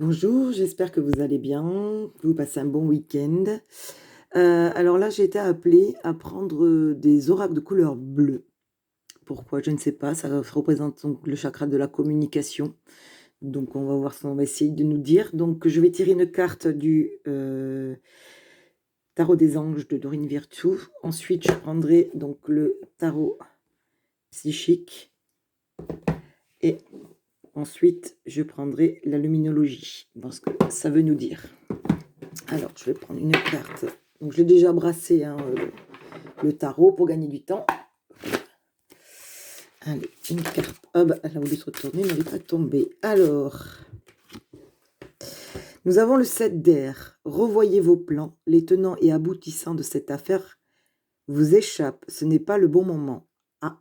Bonjour, j'espère que vous allez bien, que vous passez un bon week-end. Alors là, j'ai été appelée à prendre, des oracles de couleur bleue. Pourquoi? Je ne sais pas, ça représente donc le chakra de la communication. Donc on va voir ce qu'on va essayer de nous dire. Donc je vais tirer une carte du, tarot des anges de Dorine Virtue. Ensuite, je prendrai donc le tarot psychique et ensuite je prendrai la luminologie, voir ce que ça veut nous dire. Alors, je vais prendre une carte. Donc, je l'ai déjà brassé, hein, le tarot pour gagner du temps. Allez, une carte. Ah bah, elle a voulu se retourner, mais elle n'est pas tombée. Alors, nous avons le 7 d'air. Revoyez vos plans. Les tenants et aboutissants de cette affaire vous échappent. Ce n'est pas le bon moment. Ah,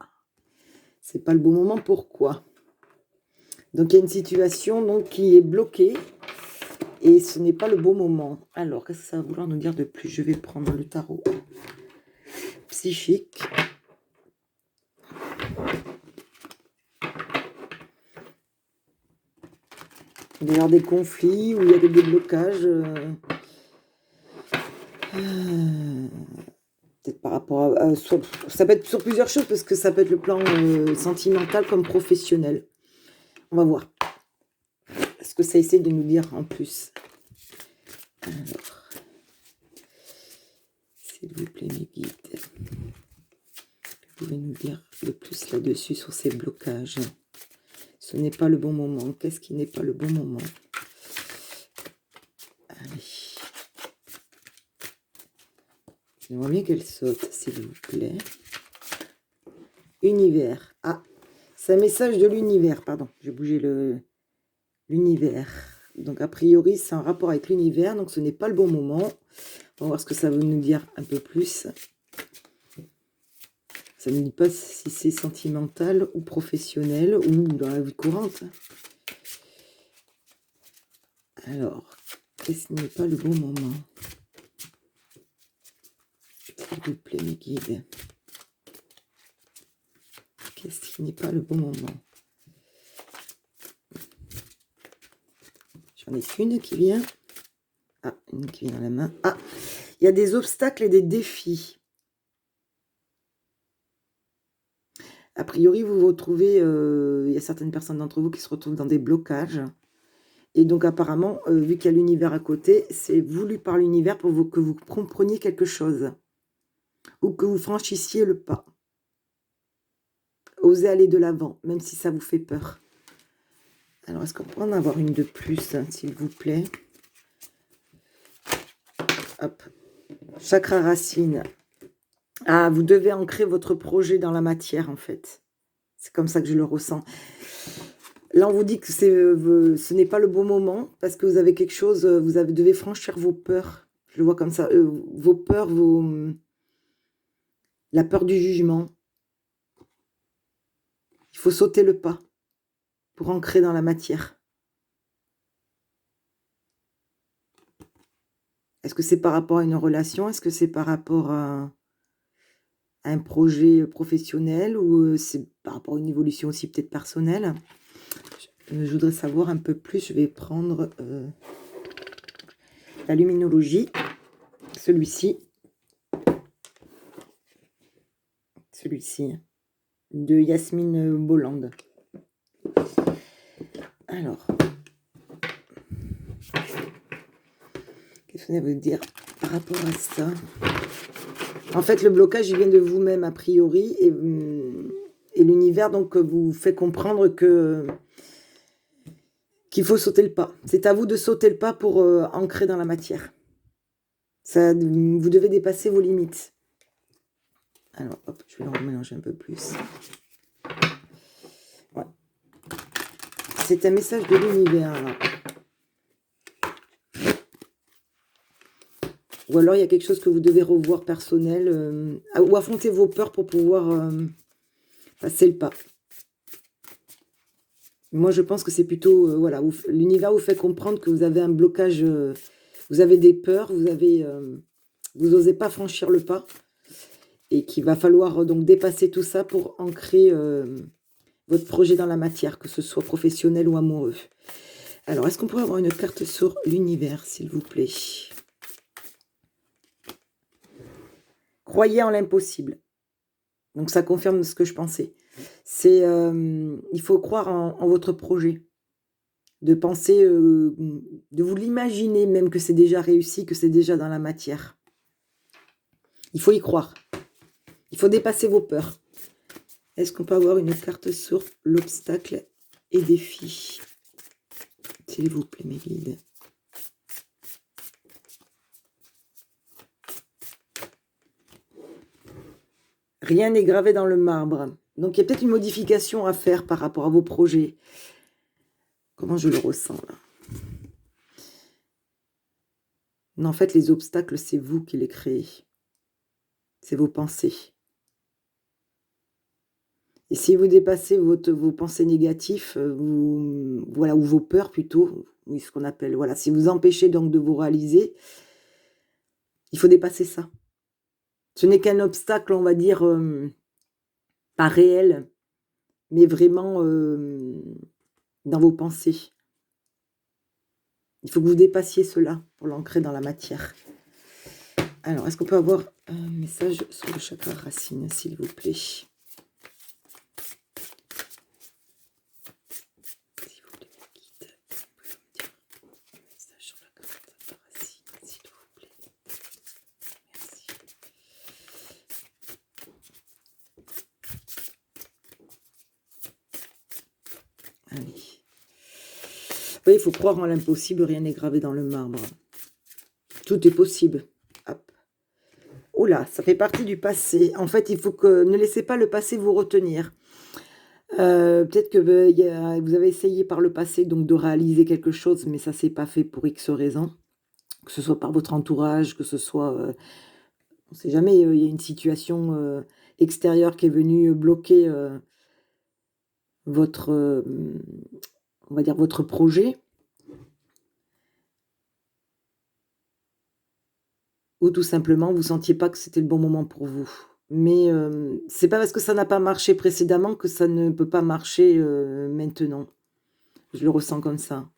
c'est pas le bon moment. Pourquoi? Donc, il y a une situation donc, qui est bloquée. Et ce n'est pas le bon moment. Alors, qu'est-ce que ça va vouloir nous dire de plus? Je vais prendre le tarot psychique. Il va y avoir des conflits où il y a des déblocages. Peut-être par rapport à soit, ça peut être sur plusieurs choses parce que ça peut être le plan sentimental comme professionnel. On va voir. Est-ce que ça essaie de nous dire en plus? Alors, s'il vous plaît, mes guides, vous pouvez nous dire le plus là-dessus sur ces blocages. Ce n'est pas le bon moment. Qu'est-ce qui n'est pas le bon moment? Allez. J'aimerais bien qu'elle saute, s'il vous plaît. Univers. Ah, c'est un message de l'univers, pardon. J'ai bougé l'univers. Donc, a priori, c'est un rapport avec l'univers, donc ce n'est pas le bon moment. On va voir ce que ça veut nous dire un peu plus. Ça ne dit pas si c'est sentimental ou professionnel ou dans la vie courante. Alors, qu'est-ce qui n'est pas le bon moment? S'il vous plaît, mes guides. Qu'est-ce qui n'est pas le bon moment? J'en ai qu'une qui vient. Ah, une qui vient dans la main. Ah, il y a des obstacles et des défis. A priori, vous vous retrouvez, il y a certaines personnes d'entre vous qui se retrouvent dans des blocages. Et donc apparemment, vu qu'il y a l'univers à côté, c'est voulu par l'univers pour que vous compreniez quelque chose. Ou que vous franchissiez le pas. Osez aller de l'avant, même si ça vous fait peur. Alors, est-ce qu'on peut en avoir une de plus, hein, s'il vous plaît? Hop. Chakra racine. Ah, vous devez ancrer votre projet dans la matière, en fait. C'est comme ça que je le ressens. Là, on vous dit que ce n'est pas le bon moment parce que vous avez quelque chose, devez franchir vos peurs. Je le vois comme ça. Vos peurs, la peur du jugement. Il faut sauter le pas pour ancrer dans la matière. Est-ce que c'est par rapport à une relation? Est-ce que c'est par rapport à un projet professionnel ou c'est par rapport à une évolution aussi peut-être personnelle? Je voudrais savoir un peu plus. Je vais prendre la luminologie, celui-ci, de Yasmine Bolland. Alors, qu'est-ce que ça veut dire par rapport à ça? En fait, le blocage, il vient de vous-même, a priori, et l'univers, donc, vous fait comprendre qu'il faut sauter le pas. C'est à vous de sauter le pas pour ancrer dans la matière. Ça, vous devez dépasser vos limites. Alors, hop, je vais en mélanger un peu plus. Ouais. C'est un message de l'univers, là. Ou alors, il y a quelque chose que vous devez revoir personnel, ou affronter vos peurs pour pouvoir passer le pas. Moi, je pense que c'est plutôt, voilà, l'univers vous fait comprendre que vous avez un blocage, vous avez des peurs, vous n'osez pas franchir le pas, et qu'il va falloir donc dépasser tout ça pour ancrer votre projet dans la matière, que ce soit professionnel ou amoureux. Alors, est-ce qu'on pourrait avoir une carte sur l'univers, s'il vous plaît? Croyez en l'impossible. Donc ça confirme ce que je pensais. C'est, il faut croire en votre projet. De penser, de vous l'imaginer même que c'est déjà réussi, que c'est déjà dans la matière. Il faut y croire. Il faut dépasser vos peurs. Est-ce qu'on peut avoir une carte sur l'obstacle et défi? S'il vous plaît, mes guides. Rien n'est gravé dans le marbre. Donc il y a peut-être une modification à faire par rapport à vos projets. Comment je le ressens là? Non, en fait, les obstacles, c'est vous qui les créez. C'est vos pensées. Et si vous dépassez vos pensées négatives, voilà, ou vos peurs plutôt, oui, ce qu'on appelle, voilà, si vous empêchez donc de vous réaliser, il faut dépasser ça. Ce n'est qu'un obstacle, on va dire, pas réel, mais vraiment dans vos pensées. Il faut que vous dépassiez cela pour l'ancrer dans la matière. Alors, est-ce qu'on peut avoir un message sur le chakra racine, s'il vous plaît? S'il vous plaît, mon guide, vous pouvez me dire un message sur la carte racine, s'il vous plaît. Merci. Allez. Oui, il faut croire en l'impossible, rien n'est gravé dans le marbre. Tout est possible. Hop. Oula, ça fait partie du passé. En fait, il faut que ne laissez pas le passé vous retenir. Peut-être que vous avez essayé par le passé donc de réaliser quelque chose, mais ça s'est pas fait pour X raisons. Que ce soit par votre entourage, que ce soit, on ne sait jamais, il y a une situation extérieure qui est venue bloquer votre, on va dire votre projet. Ou tout simplement, vous sentiez pas que c'était le bon moment pour vous. Mais, c'est pas parce que ça n'a pas marché précédemment que ça ne peut pas marcher, maintenant. Je le ressens comme ça.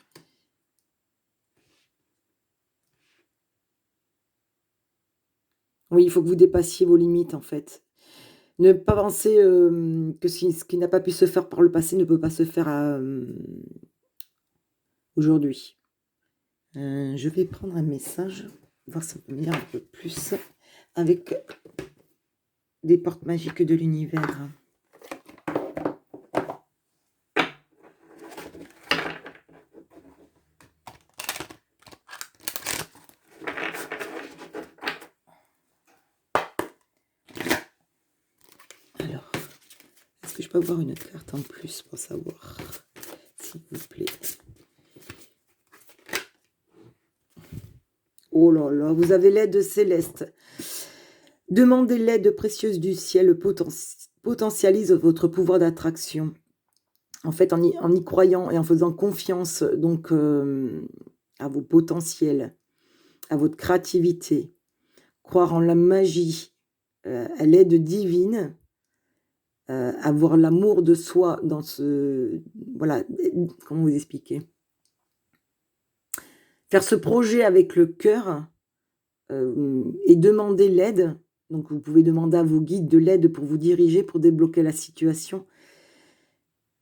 Oui, il faut que vous dépassiez vos limites, en fait. Ne pas penser, que ce qui n'a pas pu se faire par le passé ne peut pas se faire aujourd'hui. Je vais prendre un message, voir si on peut me dire un peu plus avec des portes magiques de l'univers. Alors, est-ce que je peux avoir une carte en plus pour savoir, s'il vous plaît? Oh là là, vous avez l'aide céleste. Demandez l'aide précieuse du ciel, potentialise votre pouvoir d'attraction. En fait, en y croyant et en faisant confiance donc à vos potentiels, à votre créativité, croire en la magie, à l'aide divine, avoir l'amour de soi dans ce voilà, comment vous expliquer? Faire ce projet avec le cœur, et demander l'aide. Donc vous pouvez demander à vos guides de l'aide pour vous diriger, pour débloquer la situation.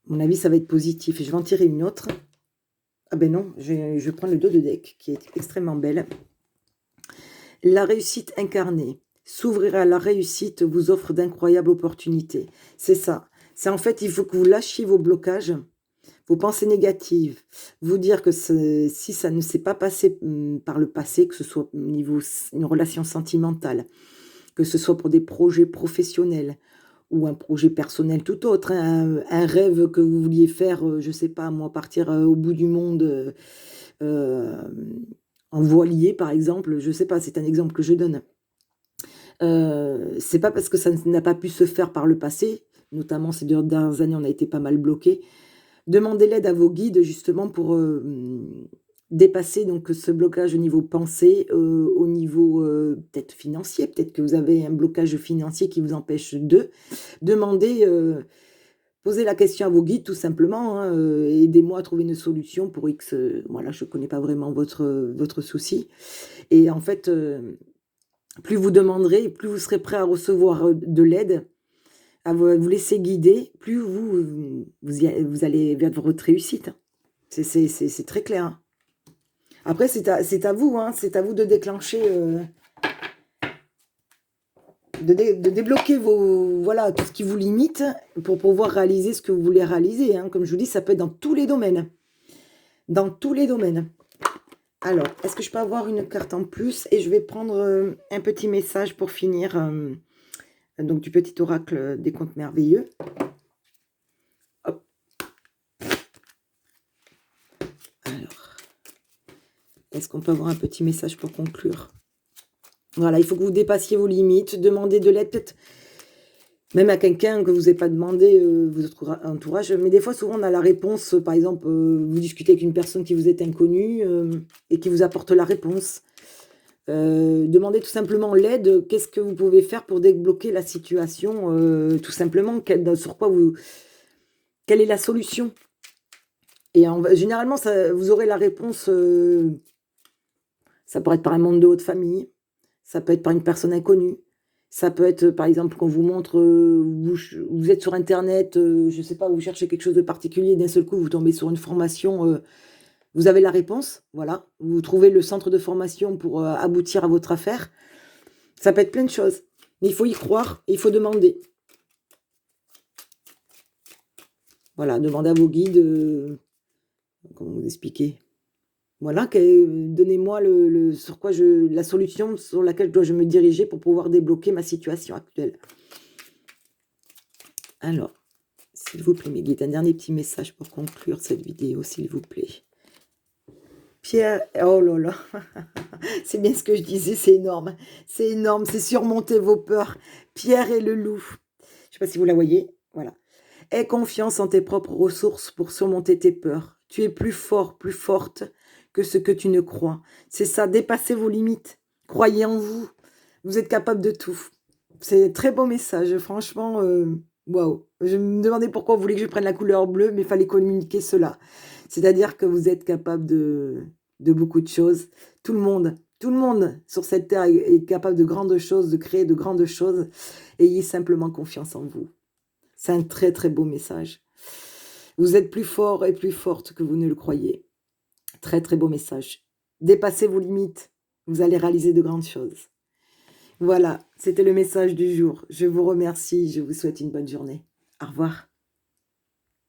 À mon avis, ça va être positif et je vais en tirer une autre. Ah ben non, je prends le dos de deck qui est extrêmement belle. La réussite incarnée. S'ouvrir à la réussite vous offre d'incroyables opportunités. C'est ça. C'est en fait, il faut que vous lâchiez vos blocages, vos pensées négatives. Vous dire que si ça ne s'est pas passé par le passé, que ce soit au niveau une relation sentimentale, que ce soit pour des projets professionnels ou un projet personnel tout autre, hein, un rêve que vous vouliez faire, je sais pas moi, partir, au bout du monde, en voilier par exemple, je sais pas, c'est un exemple que je donne. C'est pas parce que ça n'a pas pu se faire par le passé, notamment ces 2 dernières années, on a été pas mal bloqués. Demandez l'aide à vos guides justement pour, dépasser donc ce blocage au niveau pensée, au niveau, peut-être financier. Peut-être que vous avez un blocage financier qui vous empêche de demander, Posez la question à vos guides tout simplement, hein, aidez-moi à trouver une solution pour X, voilà, je ne connais pas vraiment votre souci et en fait, plus vous demanderez, plus vous serez prêt à recevoir, de l'aide, à vous laisser guider, plus vous allez vers votre réussite, hein. C'est très clair, hein. Après c'est à vous, hein, c'est à vous de déclencher, de débloquer voilà, tout ce qui vous limite pour pouvoir réaliser ce que vous voulez réaliser, hein. Comme je vous dis, ça peut être dans tous les domaines. Dans tous les domaines. Alors, est-ce que je peux avoir une carte en plus? Et je vais prendre un petit message pour finir, donc du petit oracle des contes merveilleux. Hop. Alors, est-ce qu'on peut avoir un petit message pour conclure? Voilà, il faut que vous dépassiez vos limites, demandez de l'aide, peut-être même à quelqu'un que vous n'avez pas demandé, votre entourage. Mais des fois, souvent, on a la réponse. Par exemple, vous discutez avec une personne qui vous est inconnue et qui vous apporte la réponse. Demandez tout simplement l'aide. Qu'est-ce que vous pouvez faire pour débloquer la situation? Tout simplement, sur quoi quelle est la solution? Et généralement, vous aurez la réponse. Ça pourrait être par un membre de votre famille. Ça peut être par une personne inconnue. Ça peut être, par exemple, qu'on vous montre, vous êtes sur internet, je ne sais pas, vous cherchez quelque chose de particulier, d'un seul coup, vous tombez sur une formation, vous avez la réponse, voilà. Vous trouvez le centre de formation pour aboutir à votre affaire. Ça peut être plein de choses. Mais il faut y croire et il faut demander. Voilà, demandez à vos guides, comment vous expliquer? Voilà, donnez-moi sur quoi la solution sur laquelle dois-je me diriger pour pouvoir débloquer ma situation actuelle. Alors, s'il vous plaît, mes guides, un dernier petit message pour conclure cette vidéo, s'il vous plaît. Pierre, oh là là, c'est bien ce que je disais, c'est énorme, c'est surmonter vos peurs. Pierre et le loup, je ne sais pas si vous la voyez, voilà. Aie confiance en tes propres ressources pour surmonter tes peurs. Tu es plus fort, plus forte que ce que tu ne crois. C'est ça, dépassez vos limites. Croyez en vous. Vous êtes capable de tout. C'est un très beau message, franchement, waouh. Je me demandais pourquoi vous voulez que je prenne la couleur bleue, mais il fallait communiquer cela. C'est-à-dire que vous êtes capable de beaucoup de choses. Tout le monde sur cette terre est capable de grandes choses, de créer de grandes choses. Ayez simplement confiance en vous. C'est un très très beau message. Vous êtes plus fort et plus forte que vous ne le croyez. Très très beau message. Dépassez vos limites. Vous allez réaliser de grandes choses. Voilà, c'était le message du jour. Je vous remercie. Je vous souhaite une bonne journée. Au revoir.